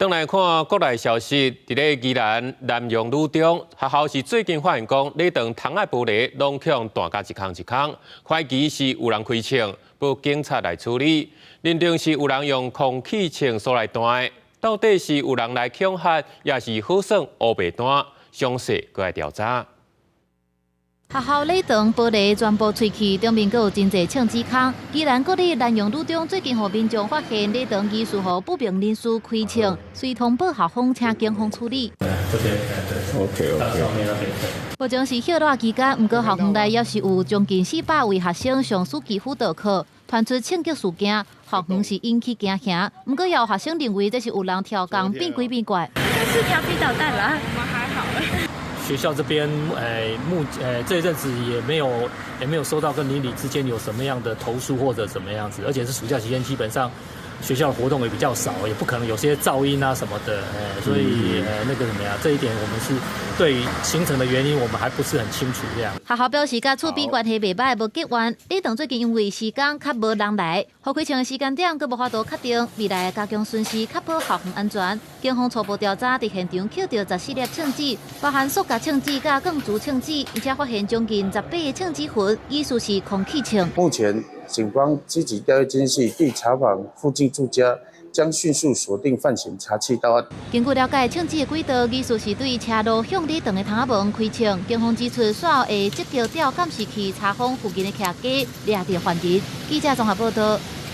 转来看国内消息，伫咧宜兰南洋女中学校是最近发现讲，礼堂窗仔玻璃拢向弹甲一空一空，怀疑是有人开枪，报警察来处理。认定是有人用空气枪所来弹的，到底是有人来恐吓，也是好算乌白弹？详细搁来调查。 学校礼堂玻璃全部碎去，中面阁有真侪枪子孔。宜兰国立南洋女中最近，互民众发现礼堂疑似互不明人士开枪，随通报校方，请警方处理。OK。目前是歇热期间，不过校园内也是有将近400位学生上暑期辅导课，传出枪击事件，校园是引起惊吓。不过也有学生认为这是有人跳岗变鬼变怪。是调皮捣蛋啦，我们还好。 学校这边，这一阵子也没有收到跟邻里之间有什么样的投诉或者怎么样子，而且是暑假期间，基本上学校的活动也比较少，也不可能有些噪音啊什么的，所以那个怎么样，这一点我们是对于形成的原因，我们还不是很清楚这样。学校表示，甲厝边关系袂歹，无结怨。礼堂最近因为时间较无人来，好开枪的时间点，佫无法度确定。未来加强巡视，确保校园安全。警方初步调查，伫现场捡到14粒枪支，包含塑胶枪支、甲钢珠枪支，而且发现将近18个枪支痕，疑似是空气枪。目前警方积极调阅监视，并查访附近住家，将迅速锁定犯嫌，查缉到案。根据了解，枪支的轨道疑似是对车路向礼堂的窗仔门开枪。警方指出，随后会积极调监视器查访附近的徛家，抓到犯人。记者综合报道。